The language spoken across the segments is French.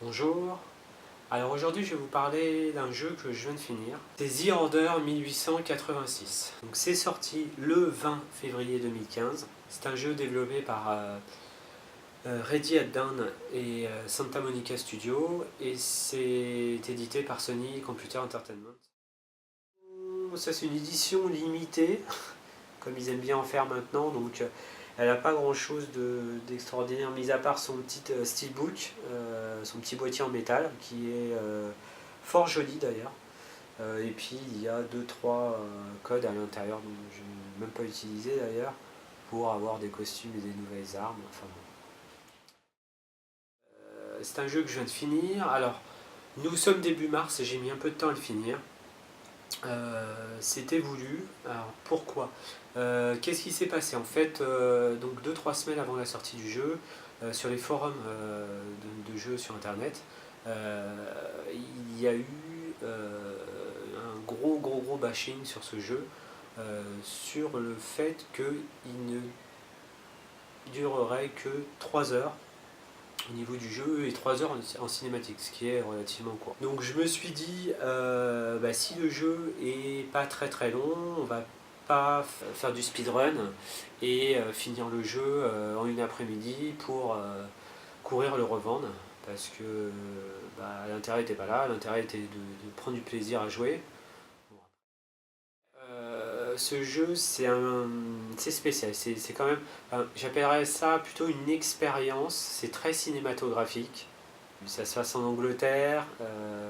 Bonjour, alors aujourd'hui je vais vous parler d'un jeu que je viens de finir. C'est The Order 1886. Donc c'est sorti le 20 février 2015. C'est un jeu développé par Ready at Dawn et Santa Monica Studio et c'est édité par Sony Computer Entertainment. Ça c'est une édition limitée, comme ils aiment bien en faire maintenant, donc elle n'a pas grand chose d'extraordinaire, mis à part son petit steelbook, son petit boîtier en métal, qui est fort joli d'ailleurs. Et puis il y a 2-3 codes à l'intérieur, dont je n'ai même pas utilisé d'ailleurs, pour avoir des costumes et des nouvelles armes. Enfin, bon. C'est un jeu que je viens de finir. Alors, nous sommes début mars et j'ai mis un peu de temps à le finir. C'était voulu. Alors pourquoi Qu'est-ce qui s'est passé en fait donc 2-3 semaines avant la sortie du jeu, sur les forums de jeux sur internet, il y a eu un gros bashing sur ce jeu, sur le fait qu'il ne durerait que 3 heures au niveau du jeu et 3 heures en cinématique, ce qui est relativement court. Donc je me suis dit, si le jeu est pas très long, on va pas faire du speedrun et finir le jeu en une après-midi pour courir le revendre, parce que l'intérêt n'était pas là, l'intérêt était de prendre du plaisir à jouer. Ce jeu, c'est spécial. C'est quand même, enfin, j'appellerais ça plutôt une expérience. C'est très cinématographique. Ça se passe en Angleterre.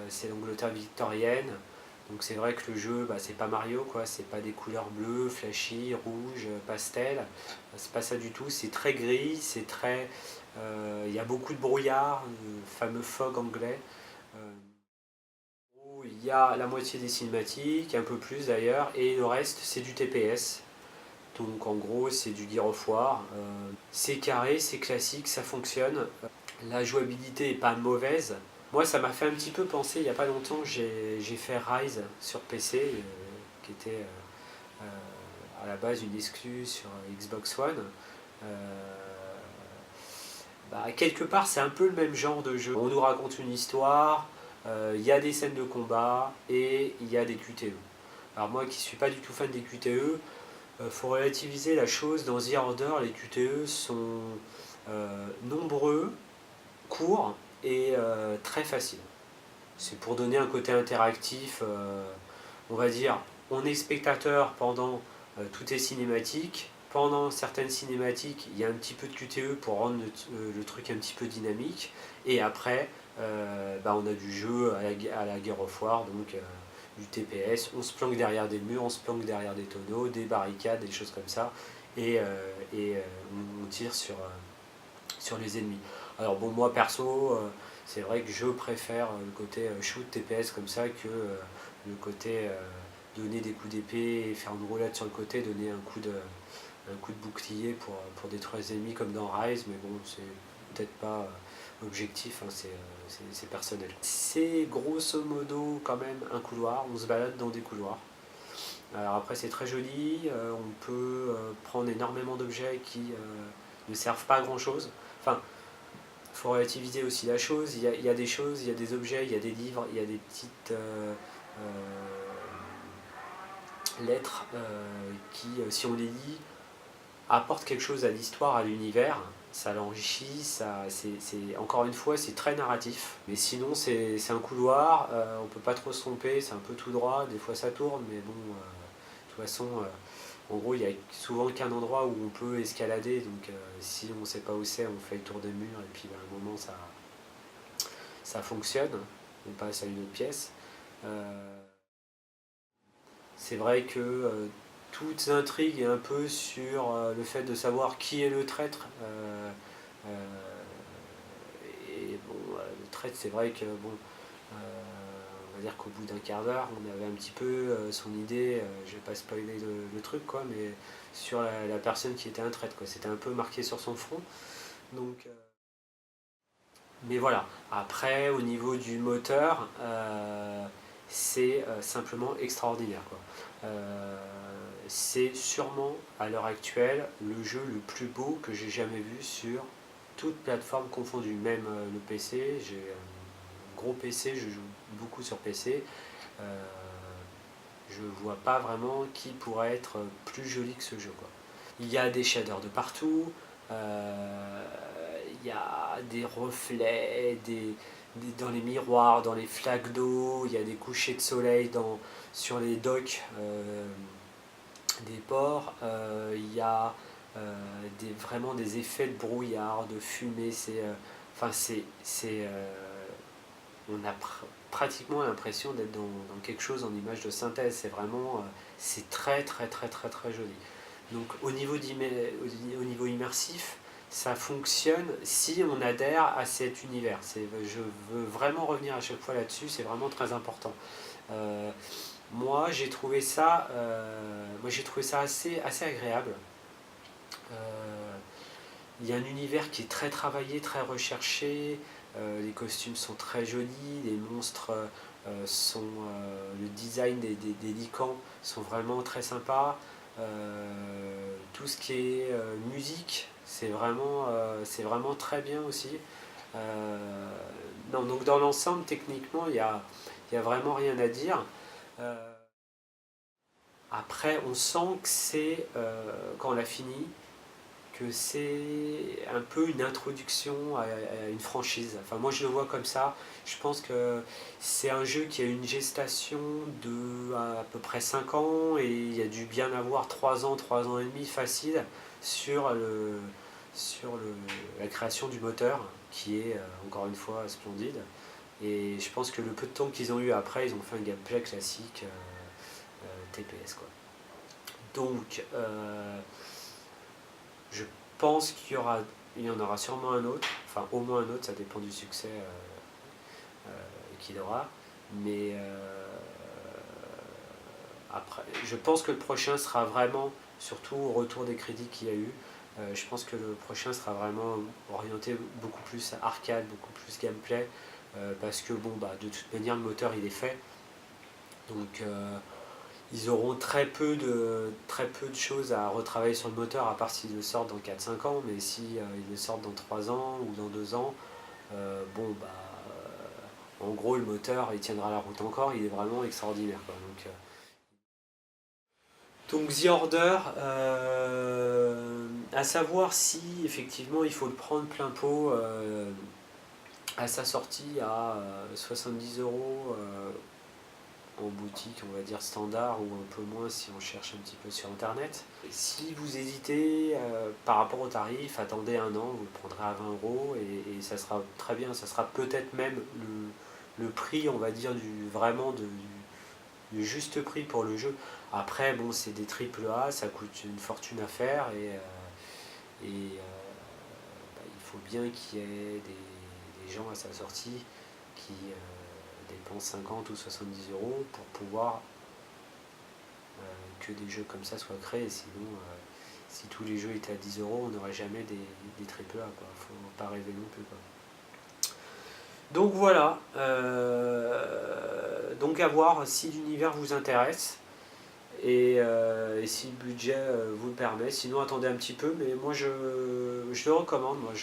C'est l'Angleterre victorienne. Donc c'est vrai que le jeu, c'est pas Mario, quoi. C'est pas des couleurs bleues, flashy, rouge, pastel. C'est pas ça du tout. C'est très gris. C'est très, il y a beaucoup de brouillard, le fameux fog anglais. Euh, il y a la moitié des cinématiques, un peu plus d'ailleurs, et le reste c'est du TPS. Donc en gros c'est du Gear of War. C'est carré, c'est classique, ça fonctionne. La jouabilité est pas mauvaise. Moi ça m'a fait un petit peu penser, il n'y a pas longtemps j'ai fait Rise sur PC, qui était à la base une exclue sur Xbox One. Euh, Quelque part c'est un peu le même genre de jeu. On nous raconte une histoire, il y a des scènes de combat et il y a des QTE. Alors moi qui ne suis pas du tout fan des QTE, faut relativiser la chose. Dans The Order, les QTE sont nombreux, courts et très faciles. C'est pour donner un côté interactif, on va dire, on est spectateur pendant toutes les cinématiques. Pendant certaines cinématiques, il y a un petit peu de QTE pour rendre le truc un petit peu dynamique. Et après, on a du jeu à la Gear of War, donc du TPS. On se planque derrière des murs, on se planque derrière des tonneaux, des barricades, des choses comme ça. Et on tire sur les ennemis. Alors bon, moi perso, c'est vrai que je préfère le côté shoot TPS comme ça que le côté donner des coups d'épée et faire une roulade sur le côté, donner un coup de bouclier pour détruire les ennemis comme dans Rise, mais bon, c'est peut-être pas objectif, hein, c'est personnel. C'est grosso modo quand même un couloir, on se balade dans des couloirs. Alors après c'est très joli, on peut prendre énormément d'objets qui ne servent pas à grand chose. Enfin, il faut relativiser aussi la chose. Il y a des choses, il y a des objets, il y a des livres, il y a des petites lettres qui, si on les lit, apportent quelque chose à l'histoire, à l'univers. Ça l'enrichit, encore une fois, c'est très narratif. Mais sinon, c'est un couloir, on peut pas trop se tromper, c'est un peu tout droit, des fois ça tourne, mais bon, de toute façon, en gros, il n'y a souvent qu'un endroit où on peut escalader, donc si on ne sait pas où c'est, on fait le tour des murs, et puis à un moment, ça fonctionne, on passe à une autre pièce. C'est vrai que toute l'intrigue est un peu sur le fait de savoir qui est le traître. Et bon, le traître, c'est vrai que bon, on va dire qu'au bout d'un quart d'heure, on avait un petit peu son idée, je vais pas spoiler le truc, quoi, mais sur la personne qui était un traître, quoi. C'était un peu marqué sur son front. Donc, mais voilà. Après, au niveau du moteur, c'est simplement extraordinaire, quoi. C'est sûrement à l'heure actuelle le jeu le plus beau que j'ai jamais vu sur toute plateforme confondue, même le PC. gros PC, je joue beaucoup sur PC. Je vois pas vraiment qui pourrait être plus joli que ce jeu, quoi. Il y a des shaders de partout, il y a des reflets, dans les miroirs, dans les flaques d'eau, il y a des couchers de soleil sur les docks des ports, il y a vraiment des effets de brouillard, de fumée, on a pratiquement l'impression d'être dans quelque chose en image de synthèse, c'est très très très très très joli. Donc au niveau immersif, ça fonctionne si on adhère à cet univers. Je veux vraiment revenir à chaque fois là-dessus, c'est vraiment très important. Moi j'ai trouvé ça assez agréable. Il y a un univers qui est très travaillé, très recherché, les costumes sont très jolis, les monstres le design des licans sont vraiment très sympas. Tout ce qui est musique, c'est vraiment très bien aussi. Non, donc dans l'ensemble, techniquement, il y a vraiment rien à dire. Après, on sent que c'est, quand on l'a fini, que c'est un peu une introduction à une franchise. Enfin, moi, je le vois comme ça. Je pense que c'est un jeu qui a une gestation de à peu près 5 ans et il y a dû bien avoir 3 ans, 3 ans et demi facile la création du moteur, qui est encore une fois splendide. Et je pense que le peu de temps qu'ils ont eu après, ils ont fait un gameplay classique TPS, quoi. Donc, je pense il y en aura sûrement un autre, enfin au moins un autre, ça dépend du succès qu'il aura. Mais après, je pense que le prochain sera vraiment, surtout au retour des crédits qu'il y a eu, je pense que le prochain sera vraiment orienté beaucoup plus arcade, beaucoup plus gameplay, parce que bon, bah, de toute manière, le moteur il est fait. Donc ils auront très peu de choses à retravailler sur le moteur, à part s'ils le sortent dans 4-5 ans, mais si ils le sortent dans 3 ans ou dans 2 ans, bon bah en gros le moteur il tiendra la route encore, il est vraiment extraordinaire, quoi. Donc The Order, à savoir si effectivement il faut le prendre plein pot à sa sortie à 70 € en boutique, on va dire standard, ou un peu moins si on cherche un petit peu sur internet. Si vous hésitez par rapport au tarif, attendez un an, vous le prendrez à 20 € et ça sera très bien, ça sera peut-être même le prix, on va dire, du juste prix pour le jeu. Après, bon, c'est des triple A, ça coûte une fortune à faire bah, il faut bien qu'il y ait des gens à sa sortie qui dépensent 50 ou 70 € pour pouvoir que des jeux comme ça soient créés. Sinon, si tous les jeux étaient à 10 €, on n'aurait jamais des triple A, quoi. Faut pas rêver non plus, quoi. Donc voilà, donc à voir si l'univers vous intéresse et si le budget vous le permet. Sinon attendez un petit peu, mais moi je le recommande. Moi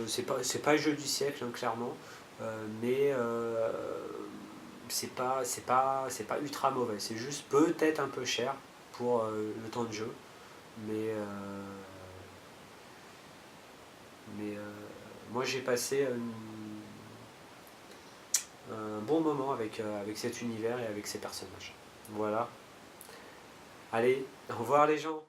c'est pas le jeu du siècle, hein, clairement, mais c'est pas ultra mauvais. C'est juste peut-être un peu cher pour le temps de jeu, mais moi j'ai passé un bon moment avec cet univers et avec ces personnages. Voilà. Allez, au revoir les gens.